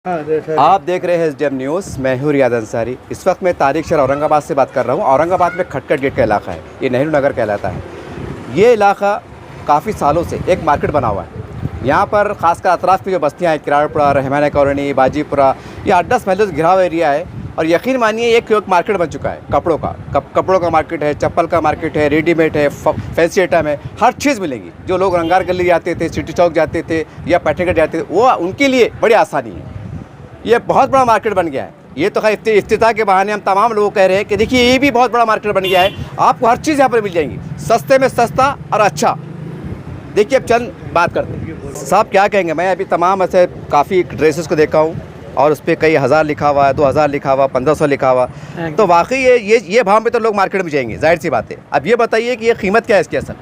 आप देख रहे हैं एसडीएम न्यूज़। मैं हूँ रियाद अंसारी। इस वक्त मैं तारिक शहर औरंगाबाद से बात कर रहा हूँ। औरंगाबाद में खटखट गेट का इलाका है, ये नेहरू नगर कहलाता है। ये इलाका काफ़ी सालों से एक मार्केट बना हुआ है। यहाँ पर खासकर अतराफ़ की जो बस्तियाँ हैं, किराड़पुरा, रहमाना कॉलोनी, बाजीपुरा, ये 8-10 महलों से घिरा हुआ एरिया है। और यकीन मानिए एक मार्केट बन चुका है कपड़ों का। कपड़ों का मार्केट है, चप्पल का मार्केट है, रेडीमेड है, फैंसी आइटम है, हर चीज़ मिलेगी। जो लोग रंगार गली जाते थे, सिटी चौक जाते थे या पैठेगढ़ जाते थे, वो उनके लिए बड़ी आसानी है। ये बहुत बड़ा मार्केट बन गया है। ये तो खैर इफ्तिताह के बहाने हम तमाम लोग कह रहे हैं कि देखिए ये भी बहुत बड़ा मार्केट बन गया है। आपको हर चीज़ यहाँ पर मिल जाएंगी, सस्ते में सस्ता और अच्छा। देखिए अब चंद बात करते हैं। साहब क्या कहेंगे? मैं अभी तमाम ऐसे काफ़ी ड्रेसेस को देखा हूँ और उस पर कई हज़ार लिखा हुआ है, 2000 लिखा हुआ, 1500 लिखा हुआ। तो वाकई ये भाव में तो लोग मार्केट में जाएंगे, जाहिर सी बात है। अब ये बताइए कि ये कीमत क्या है इसकी असल?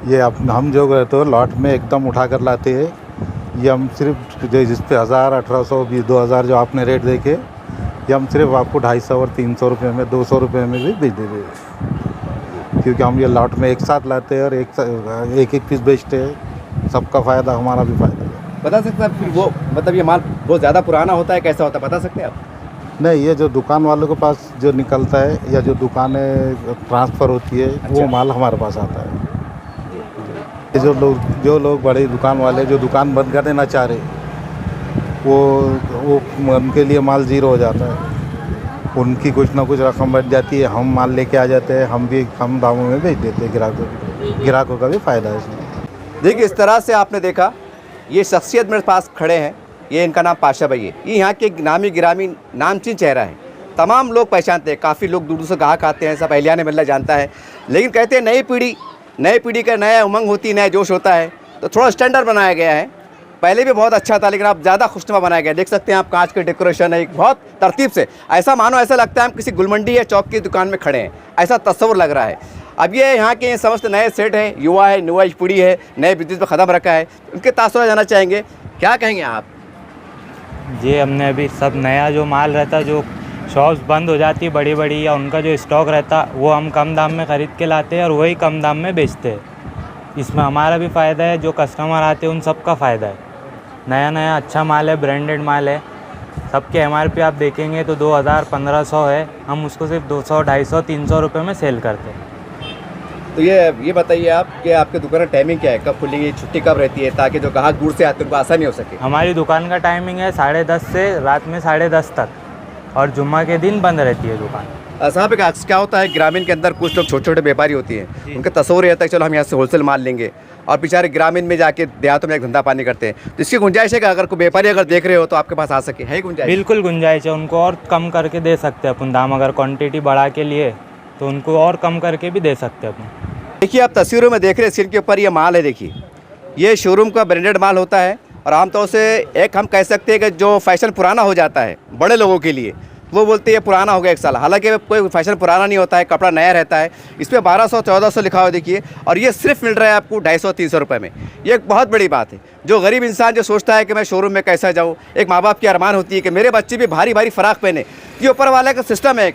ये हम जो गए तो लॉट में एकदम उठा कर लाते हैं। ये हम सिर्फ जिस पे 1000, 1800, 2000 जो आपने रेट देखे, ये हम सिर्फ आपको 250 और 300 रुपये में, 200 रुपये में भी बेच देते हैं। क्योंकि हम ये लॉट में एक साथ लाते हैं और एक पीस बेचते हैं। सबका फ़ायदा, हमारा भी फ़ायदा है। बता सकते हैं आप वो मतलब ये माल बहुत ज़्यादा पुराना होता है, कैसा होता है, बता सकते हैं आप? नहीं, ये जो दुकान वालों के पास जो निकलता है या जो दुकानें ट्रांसफ़र होती है, वो माल हमारे पास आता है। जो लोग बड़े दुकान वाले जो दुकान बंद कर देना चाह रहे, वो उनके लिए माल ज़ीरो हो जाता है। उनकी कुछ ना कुछ रकम बच जाती है, हम माल लेके आ जाते हैं, हम भी कम दामों में बेच देते हैं। ग्राहकों का भी फ़ायदा है इसमें। देखिए इस तरह से आपने देखा, ये शख्सियत मेरे पास खड़े हैं। ये इनका नाम पाशा भाई है। ये यहाँ के नामी गिरामी नामचीन चेहरा है, तमाम लोग पहचानते हैं। काफ़ी लोग दूर दूर से ग्राहक आते हैं, सब एहलियान मिलना जानता है। लेकिन कहते हैं नई पीढ़ी का नया उमंग होती है, नया जोश होता है, तो थोड़ा स्टैंडर्ड बनाया गया है। पहले भी बहुत अच्छा था लेकिन अब ज़्यादा खुशनुमा बनाया गया। देख सकते हैं आप, कांच के डेकोरेशन है, एक बहुत तरतीब से। ऐसा मानो ऐसा लगता है हम किसी गुलमंडी या चौक की दुकान में खड़े हैं, ऐसा तस्वर लग रहा है। अब ये यहाँ के समस्त नए सेट हैं, युवा है, नुआ पीढ़ी है, नए बिजनेस पर ख़दम रखा है, उनके तासुरात जाना चाहेंगे। क्या कहेंगे आप? जी, हमने अभी सब नया जो माल रहता, जो शॉप्स बंद हो जाती बड़ी बड़ी, या उनका जो स्टॉक रहता, वो हम कम दाम में ख़रीद के लाते हैं और वही कम दाम में बेचते हैं। इसमें हमारा भी फ़ायदा है, जो कस्टमर आते हैं उन सब का फ़ायदा है। नया अच्छा माल है, ब्रांडेड माल है। सबके MRP आप देखेंगे तो 2000, 1500 है। हम उसको सिर्फ 200, 250, 300 रुपये में सेल करते हैं। तो ये बताइए आप कि आपके दुकान का टाइमिंग क्या है, कब खुलेगी, छुट्टी कब रहती है, ताकि जो ग्राहक दूर से आते हैं उनको आसानी हो सके? हमारी दुकान का टाइमिंग है 10:30 से रात में 10:30 तक, और जुम्मा के दिन बंद रहती है दुकान। साहब क्या होता है, ग्रामीण के अंदर कुछ लोग छोटे छोटे व्यापारी होती हैं, उनका तस्वर रहता है चलो हम यहाँ से होलसेल माल लेंगे, और बेचारे ग्रामीण में जाके देहातों में धंधा पानी करते हैं। तो इसकी गुंजाइश है कि अगर कोई व्यापारी अगर देख रहे हो तो आपके पास आ सके, है गुंजाइश? बिल्कुल गुंजाइश है, उनको और कम करके दे सकते हैं अपन दाम। अगर क्वांटिटी बढ़ा के लिए तो उनको और कम करके भी दे सकते हैं अपन। देखिए आप तस्वीरों में देख रहे हैं, स्क्रीन के ऊपर ये माल है। देखिए ये शोरूम का ब्रांडेड माल होता है, और आमतौर से एक हम कह सकते हैं कि जो फैशन पुराना हो जाता है बड़े लोगों के लिए, वो बोलते हैं ये पुराना हो गया 1 साल। हालांकि कोई फैशन पुराना नहीं होता है, कपड़ा नया रहता है। इस पर 1200, 1400 लिखा हुआ देखिए, और ये सिर्फ मिल रहा है आपको 250, 300 रुपये में। ये एक बहुत बड़ी बात है। जो गरीब इंसान जो सोचता है कि मैं शोरूम में कैसा जाऊँ, एक माँ बाप की अरमान होती है कि मेरे बच्चे भी भारी भारी फ़राक पहने। ये ऊपर वाले का सिस्टम है,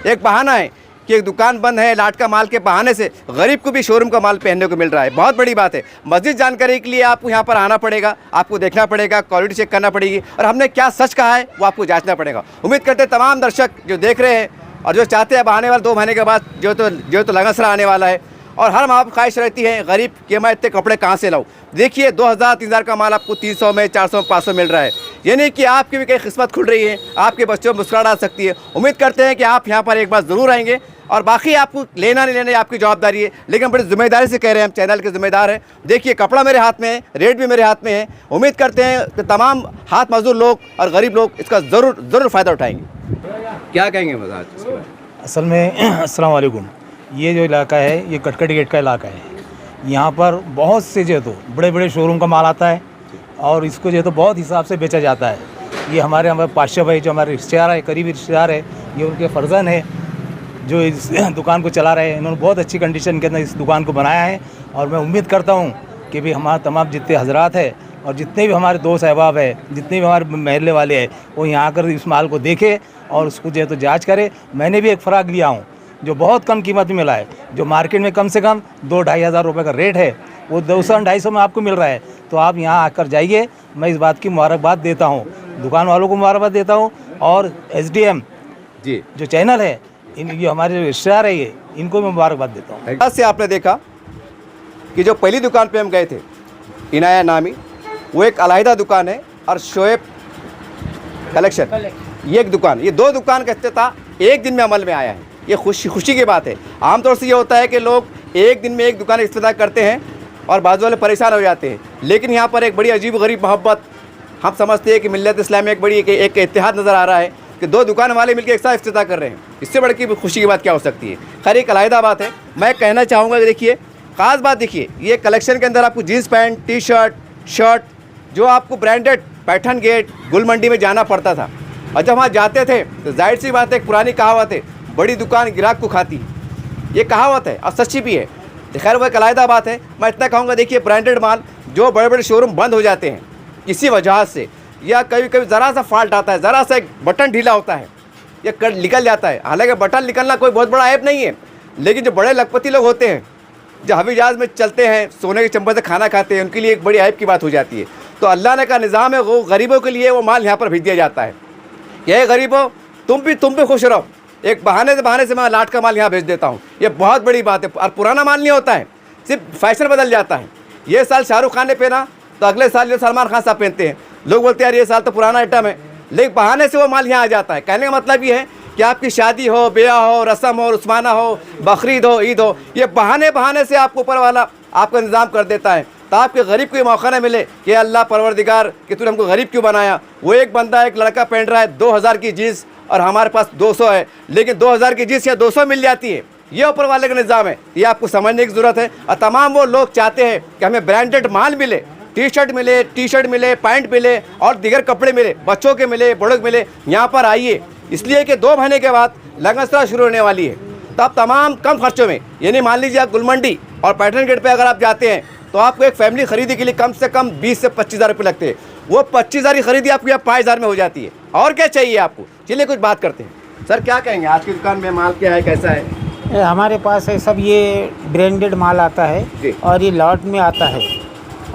एक बहाना है कि एक दुकान बंद है, लाट का माल के बहाने से गरीब को भी शोरूम का माल पहनने को मिल रहा है। बहुत बड़ी बात है। मज़ीद जानकारी के लिए आपको यहाँ पर आना पड़ेगा, आपको देखना पड़ेगा, क्वालिटी चेक करना पड़ेगी, और हमने क्या सच कहा है वो आपको जांचना पड़ेगा। उम्मीद करते हैं तमाम दर्शक जो देख रहे हैं और जो चाहते हैं अब आने वाले 2 महीने के बाद जो तो लगनसरा आने वाला है, और हर माँ बाप ख्वाहिश रहती है गरीब कि मैं इतने कपड़े कहाँ से लाऊं। देखिए 2000, 3000 का माल आपको 300 में, 400 में, 500 मिल रहा है। ये नहीं कि आपकी भी कई किस्मत खुल रही है, आपके बच्चों में मुस्कुराहट आ सकती है। उम्मीद करते हैं कि आप यहाँ पर एक बार ज़रूर आएंगे, और बाकी आपको लेना नहीं लेना आपकी जवाबदारी है, लेकिन बड़ी जिम्मेदारी से कह रहे हैं, हम चैनल के जिम्मेदार हैं। देखिए कपड़ा मेरे हाथ में है, रेट भी मेरे हाथ में है। उम्मीद करते हैं कि तमाम हाथ मजदूर लोग और गरीब लोग इसका ज़रूर फ़ायदा उठाएंगे। क्या कहेंगे मजाज? असल में अस्सलाम वालेकुम। ये जो इलाका है ये खटखट गेट का इलाका है। यहाँ पर बहुत से जो तो बड़े बड़े शोरूम का माल आता है, और इसको जो तो बहुत हिसाब से बेचा जाता है। ये हमारे पाशा भाई जो हमारे रिश्तेदार है, करीबी रिश्तेदार है, ये उनके फर्जन है जो इस दुकान को चला रहे हैं। इन्होंने बहुत अच्छी कंडीशन के अंदर इस दुकान को बनाया है, और मैं उम्मीद करता हूँ कि भी हमारा तमाम जितने हजरात है और जितने भी हमारे दोस्त अहबाब है, जितने भी हमारे महल्ले वाले हैं, वो यहाँ आकर इस माल को देखे और उसको जो है तो जाँच करे। मैंने भी एक फ़राक लिया हूँ जो बहुत कम कीमत में मिला है, जो मार्केट में कम से कम 2-2.5 हज़ार रुपये का रेट है, वो 200-250 में आपको मिल रहा है। तो आप यहाँ आकर जाइए, मैं इस बात की मुबारकबाद देता हूँ, दुकान वालों को मुबारकबाद देता हूँ, और SDM जी जो चैनल है, ये हमारे जो रिश्तेदार है, ये इनको मैं मुबारकबाद देता हूँ। आज से आपने देखा कि जो पहली दुकान पे हम गए थे, इनाया नामी, वो एक अलहदा दुकान है, और शोएब कलेक्शन ये एक दुकान, ये 2 दुकान का इफ्तिताह एक दिन में अमल में आया है। ये खुशी की बात है। आमतौर से ये होता है कि लोग एक दिन में एक दुकान इफ्तिताह करते हैं और बाजू वाले परेशान हो जाते हैं, लेकिन यहाँ पर एक बड़ी अजीब गरीब मोहब्बत, हम समझते हैं कि मिल्लत इस्लाम में एक बड़ी एक इत्तेहाद नज़र आ रहा है कि 2 दुकान वाले मिलकर एक साथ इफ्तिताह कर रहे हैं। इससे बड़ी की खुशी की बात क्या हो सकती है। खैर एक अलहदा बात है। मैं कहना चाहूँगा कि देखिए, ख़ास बात देखिए, ये कलेक्शन के अंदर आपको jeans pant, T shirt, shirt जो आपको ब्रांडेड पैठन गेट, गुल मंडी में जाना पड़ता था, और जब वहाँ जाते थे तो जाहिर सी बात है, एक पुरानी कहावत है, बड़ी दुकान ग्राहक को खाती। ये कहावत है और सच्ची भी है। खैर वो एक अलहदा बात है। मैं इतना कहूँगा, देखिए ब्रांडेड माल जो बड़े बड़े शोरूम बंद हो जाते हैं किसी वजह से, या कभी कभी ज़रा सा फॉल्ट आता है, ज़रा सा एक बटन ढीला होता है, या कट निकल जाता है। हालांकि बटन निकलना कोई बहुत बड़ा ऐप नहीं है, लेकिन जो बड़े लखपति लोग होते हैं, जो हवाई जहाज़ में चलते हैं, सोने के चंबल से खाना खाते हैं, उनके लिए एक बड़ी ऐप की बात हो जाती है। तो अल्लाह ने का निज़ाम है, वो गरीबों के लिए वो माल यहाँ पर भेज दिया जाता है। ये गरीबों, तुम भी खुश रहो, एक बहाने से मैं लाट का माल यहाँ भेज देता हूँ। ये बहुत बड़ी बात है। और पुराना माल नहीं होता है, सिर्फ फैशन बदल जाता है। ये साल शाहरुख खान ने पहना तो अगले साल जो सलमान खान साहब पहनते हैं, लोग बोलते हैं यार ये साल तो पुराना आइटम है, लेकिन बहाने से वो माल यहाँ आ जाता है। कहने का मतलब ये है कि आपकी शादी हो, ब्याह हो, रस्म हो, उस्माना हो, बकरीद हो, ईद हो, ये बहाने से आपको ऊपर वाला आपका इंतज़ाम कर देता है, ताकि गरीब को ये मौका न मिले कि अल्लाह परवरदिगार कि तूने हमको गरीब क्यों बनाया। वो एक बंदा, एक लड़का पहन रहा है 2000 की जीन्स और हमारे पास 200 है, लेकिन 2000 की जीन्स या 200 मिल जाती है। ये ऊपर वाले का निज़ाम है, ये आपको समझने की ज़रूरत है। और तमाम वो लोग चाहते हैं कि हमें ब्रांडेड माल मिले, टी शर्ट मिले, पैंट मिले और दीगर कपड़े मिले, बच्चों के मिले, बड़ों के मिले। यहाँ पर आइए, इसलिए कि 2 महीने के बाद लगनस्ता शुरू होने वाली है। तो आप तमाम कम खर्चों में, यानी मान लीजिए आप गुलमंडी और पैटर्न गेट पे अगर आप जाते हैं तो आपको एक फैमिली खरीदी के लिए कम से कम 20 से 25 हज़ार रुपये लगते हैं। वो 25 हज़ार की खरीदी आपको यहाँ 5 हज़ार में हो जाती है। और क्या चाहिए आपको। चलिए कुछ बात करते हैं। सर क्या कहेंगे, आज की दुकान में माल क्या है, कैसा है? हमारे पास है सब ये ब्रांडेड माल आता है और ये लॉट में आता है।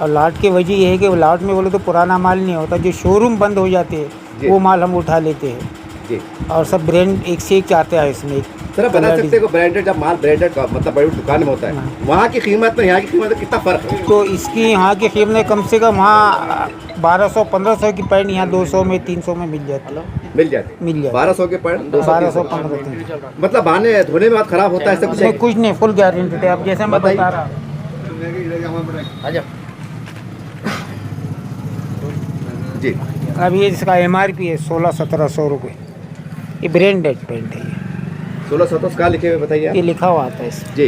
और लॉट की वजह ये है कि लॉट में बोले तो पुराना माल नहीं होता, जो शोरूम बंद हो जाते हैं वो माल हम उठा लेते हैं जी। और सब ब्रांड एक से एक आते हैं इसमें। सर बता सकते हैं ब्रांडेड, जब माल ब्रांडेड का मतलब बड़ी दुकान में होता है, वहाँ की कीमत में यहाँ की कीमत में कितना फ़र्क है? तो इसकी यहाँ की कीमत कम से कम वहाँ 1200-1500 की पैंट यहाँ 200 में 300 में मिल जाती है। मिल जाती 1200 के पैंट 1200-1500 मतलब बहाने धोने में बात ख़राब होता है, ऐसा कुछ है? कुछ नहीं, फुल गारंटी है। अब जैसे मैं बता रहा हूँ, जी। अब ये इसका MRP है 1600-1700 रुपये। ये ब्रांडेड पेंट है। 1600 कहाँ लिखे हुए बताइए? ये लिखा हुआ आता है जी।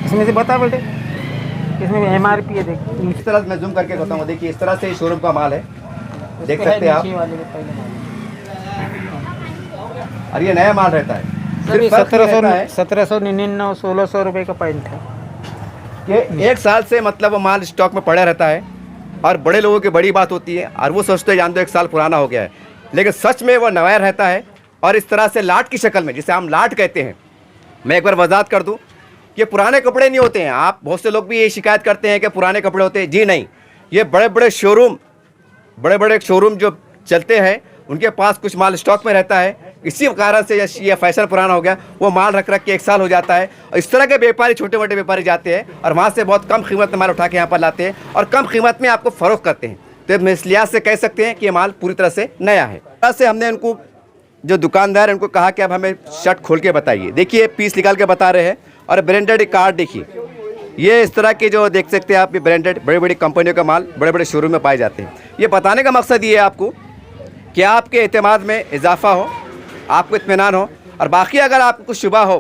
इसमें से बता बेटे, इसमें MRP है। देखिए इस तरह मैं जूम करके बताऊँ, देखिए इस तरह से शोरूम का माल है, देख सकते हैं आप। और ये नया माल रहता है। 1799 1600 रुपये का पेंट है। कि 1 साल से मतलब वो माल स्टॉक में पड़ा रहता है और बड़े लोगों की बड़ी बात होती है और वो सोचते हैं जान दो 1 साल पुराना हो गया है, लेकिन सच में वो नया रहता है। और इस तरह से लाट की शक्ल में, जिसे हम लाट कहते हैं, मैं एक बार वजाहत कर दूं कि पुराने कपड़े नहीं होते हैं। आप बहुत से लोग भी ये शिकायत करते हैं कि पुराने कपड़े होते हैं। जी नहीं, ये बड़े बड़े शोरूम जो चलते हैं उनके पास कुछ माल स्टॉक में रहता है। इसी कारण से ये फैशन पुराना हो गया, वो माल रख के 1 साल हो जाता है। और इस तरह के व्यापारी, छोटे मोटे व्यापारी जाते हैं और वहाँ से बहुत कम कीमत में माल उठा के यहाँ पर लाते हैं और कम कीमत में आपको फ़रोख्त करते हैं। तो हम इस लिहाज से कह सकते हैं कि ये माल पूरी तरह से नया है। ऐसे हमने उनको, जो दुकानदार है, उनको कहा कि अब हमें शर्ट खोल के बताइए। देखिए पीस निकाल के बता रहे हैं और ब्रांडेड कार्ड देखिए, ये इस तरह के जो देख सकते हैं आप, ये ब्रांडेड बड़ी बड़ी कंपनियों का माल बड़े बड़े शोरूम में पाए जाते हैं। ये बताने का मकसद ये है आपको कि आपके एतमाद में इजाफा हो, आपको इत्मीनान हो। और बाकी अगर आपको कुछ शुबा हो,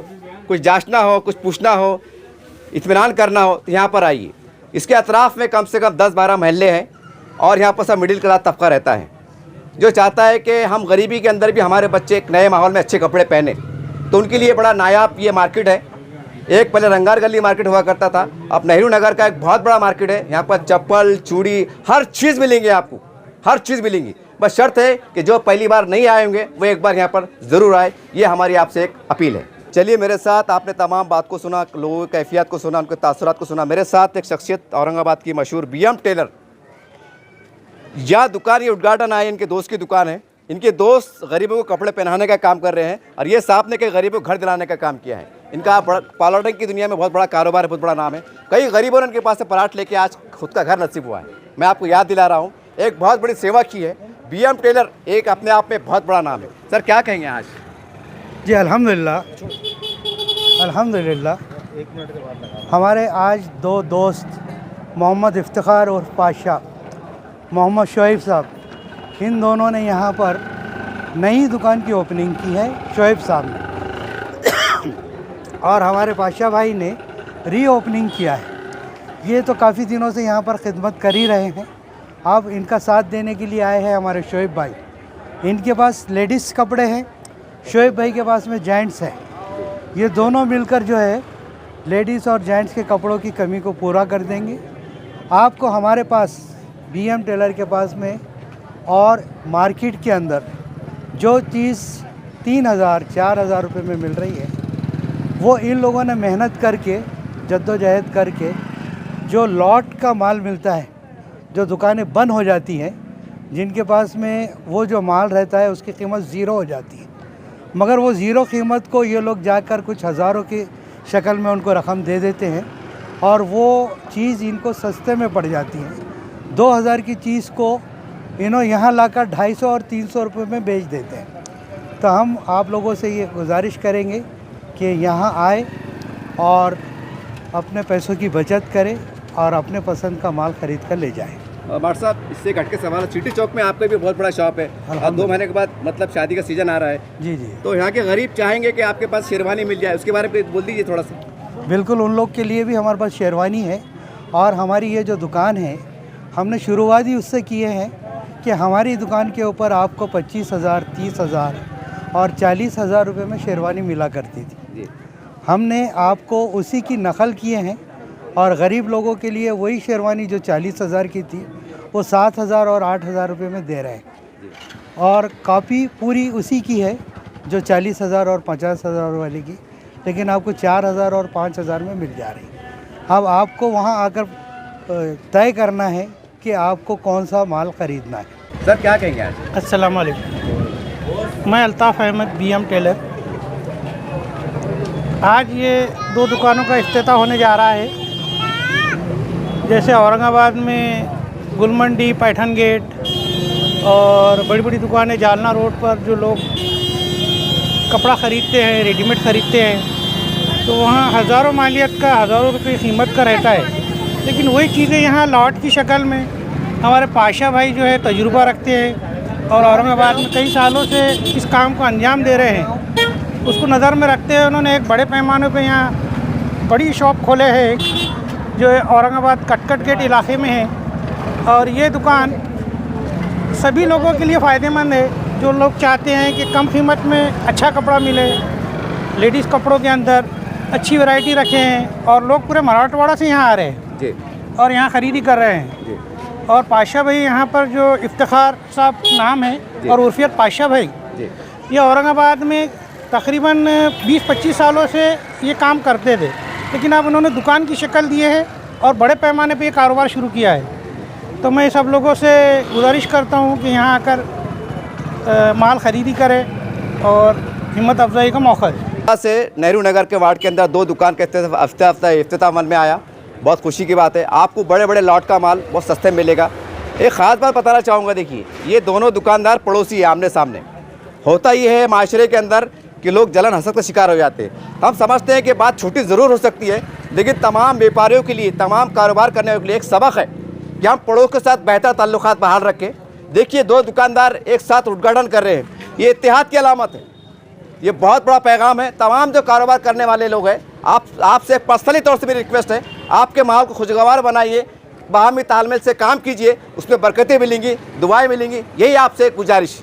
कुछ जांचना हो, कुछ पूछना हो, इत्मीनान करना हो, तो यहाँ पर आइए। इसके अतराफ़ में कम से कम 10-12 महल्ले हैं और यहाँ पर सब मिडिल क्लास तबका रहता है जो चाहता है कि हम गरीबी के अंदर भी हमारे बच्चे एक नए माहौल में अच्छे कपड़े पहने। तो उनके लिए बड़ा नायाब ये मार्केट है। एक पहले रंगार गली मार्केट हुआ करता था, अब नेहरू नगर का एक बहुत बड़ा मार्केट है। यहाँ पर चप्पल, चूड़ी, हर चीज़ मिलेंगी आपको, हर चीज़ मिलेंगी। बस शर्त है कि जो पहली बार नहीं आए होंगे वो एक बार यहाँ पर ज़रूर आए। ये हमारी आपसे एक अपील है। चलिए मेरे साथ आपने तमाम बात को सुना, लोगों की कैफियत को सुना, उनके तासुरात को सुना। मेरे साथ एक शख्सियत औरंगाबाद की मशहूर बीएम टेलर, यह दुकान, ये उद्घाटन आए, इनके दोस्त की दुकान है। इनके दोस्त गरीबों को कपड़े पहनाने का काम कर रहे हैं और ये साहब ने कई गरीबों को घर दिलाने का काम किया है। इनका पार्लर की दुनिया में बहुत बड़ा कारोबार है, बहुत बड़ा नाम है। कई गरीबों ने इनके पास से पराठ लेके आज खुद का घर नसीब हुआ है। मैं आपको याद दिला रहा हूँ, एक बहुत बड़ी सेवा की है। बीएम टेलर एक अपने आप में बहुत बड़ा नाम है। सर क्या कहेंगे आज? जी अल्हम्दुलिल्लाह, अल्हम्दुलिल्लाह। हमारे आज दो दोस्त मोहम्मद इफ्तिखार और पाशा, मोहम्मद शोएब साहब, इन दोनों ने यहाँ पर नई दुकान की ओपनिंग की है, शोएब साहब ने, और हमारे पाशा भाई ने री ओपनिंग किया है। ये तो काफ़ी दिनों से यहाँ पर खिदमत कर ही रहे हैं। अब इनका साथ देने के लिए आए हैं हमारे शोएब भाई। इनके पास लेडीज़ कपड़े हैं, शोएब भाई के पास में जेंट्स है। ये दोनों मिलकर जो है लेडीज़ और जेंट्स के कपड़ों की कमी को पूरा कर देंगे। आपको हमारे पास बीएम टेलर के पास में और मार्केट के अंदर जो चीज़ 3,000-4,000 रुपये में मिल रही है, वो इन लोगों ने मेहनत करके, जद्दोजहद करके, जो लॉट का माल मिलता है, जो दुकानें बंद हो जाती हैं, जिनके पास में वो जो माल रहता है उसकी कीमत ज़ीरो हो जाती है, मगर वो ज़ीरो कीमत को ये लोग जाकर कुछ हज़ारों की शक्ल में उनको रकम दे देते हैं और वो चीज़ इनको सस्ते में पड़ जाती है। 2,000 की चीज़ को इन्हों यहाँ लाकर 250 और 300 रुपये में बेच देते हैं। तो हम आप लोगों से ये गुजारिश करेंगे कि यहाँ आए और अपने पैसों की बचत करें और अपने पसंद का माल ख़रीद कर ले जाएं। मार साहब, इससे घट के सवाल, सिटी चौक में आपका भी बहुत बड़ा शॉप है और 2 महीने के बाद मतलब शादी का सीज़न आ रहा है। जी जी, तो यहाँ के गरीब चाहेंगे कि आपके पास शेरवानी मिल जाए, उसके बारे में बोल दीजिए थोड़ा सा। बिल्कुल, उन लोग के लिए भी हमारे पास शेरवानी है। और हमारी ये जो दुकान है, हमने शुरुआत ही उससे किए हैं कि हमारी दुकान के ऊपर आपको 25,000, 30,000 और 40,000 रुपये में शेरवानी मिला करती थी। हमने आपको उसी की नकल किए हैं और गरीब लोगों के लिए वही शेरवानी जो 40,000 की थी वो 7,000 और 8,000 रुपये में दे रहे हैं। और कॉपी पूरी उसी की है जो 40,000 और 50,000 वाली की, लेकिन आपको 4,000 और 5,000 में मिल जा रही। अब आपको वहाँ आकर तय करना है कि आपको कौन सा माल ख़रीदना है। सर क्या कहेंगे आज? अस्सलाम वालेकुम, मैं अल्ताफ़ अहमद, बीएम टेलर। आज ये 2 दुकानों का इफ्तिताह होने जा रहा है। जैसे औरंगाबाद में गुलमंडी, पैठन गेट और बड़ी बड़ी दुकानें जालना रोड पर जो लोग कपड़ा ख़रीदते हैं, रेडीमेड ख़रीदते हैं, तो वहाँ हज़ारों मालियत का, हज़ारों रुपये कीमत का रहता है। लेकिन वही चीज़ें यहाँ लॉट की शक्ल में हमारे पाशा भाई जो है तजुर्बा रखते हैं और औरंगाबाद में कई सालों से इस काम को अंजाम दे रहे हैं। उसको नज़र में रखते हुए उन्होंने एक बड़े पैमाने पे यहाँ बड़ी शॉप खोले है जो औरंगाबाद कटकट गेट इलाके में है। और ये दुकान सभी लोगों के लिए फ़ायदेमंद है जो लोग चाहते हैं कि कम कीमत में अच्छा कपड़ा मिले, लेडीज़ कपड़ों के अंदर अच्छी वैरायटी रखे हैं। और लोग पूरे मराठवाड़ा से यहाँ आ रहे हैं जी और यहाँ ख़रीदी कर रहे हैं जी। और पाशा भाई यहाँ पर जो इफ्तिखार साहब नाम है और उर्फियत पाशा भाई, ये औरंगाबाद में तकरीबन 20-25 सालों से ये काम करते थे, लेकिन अब उन्होंने दुकान की शक्ल दी है और बड़े पैमाने पे ये कारोबार शुरू किया है। तो मैं सब लोगों से गुजारिश करता हूँ कि यहाँ आकर माल ख़रीदी करें और हिम्मत अफजाई का मौका दें। से नेहरू नगर के वार्ड के अंदर 2 दुकान के इफ्तिताह अमल में आया। बहुत खुशी की बात है, आपको बड़े बड़े लॉट का माल बहुत सस्ते मिलेगा। एक ख़ास बात बताना चाहूँगा, देखिए ये दोनों दुकानदार पड़ोसी है, आमने सामने। होता ये है माशरे के अंदर कि लोग जलन हसद का शिकार हो जाते हैं। हम समझते हैं कि बात छोटी ज़रूर हो सकती है, लेकिन तमाम व्यापारियों के लिए, तमाम कारोबार करने वालों के लिए एक सबक है कि हम पड़ोस के साथ बेहतर ताल्लुकात बहाल रखें। देखिए 2 दुकानदार एक साथ उद्घाटन कर रहे हैं, ये इत्तेहाद की अलामत है। ये बहुत बड़ा पैगाम है तमाम जो कारोबार करने वाले लोग हैं। आपसे पर्सनली तौर से मेरी रिक्वेस्ट है, आपके माहौल को खुशगवार बनाइए, बाहमी तालमेल से काम कीजिए, उसमें बरकतें मिलेंगी, दुआएं मिलेंगी। यही आपसे गुजारिश।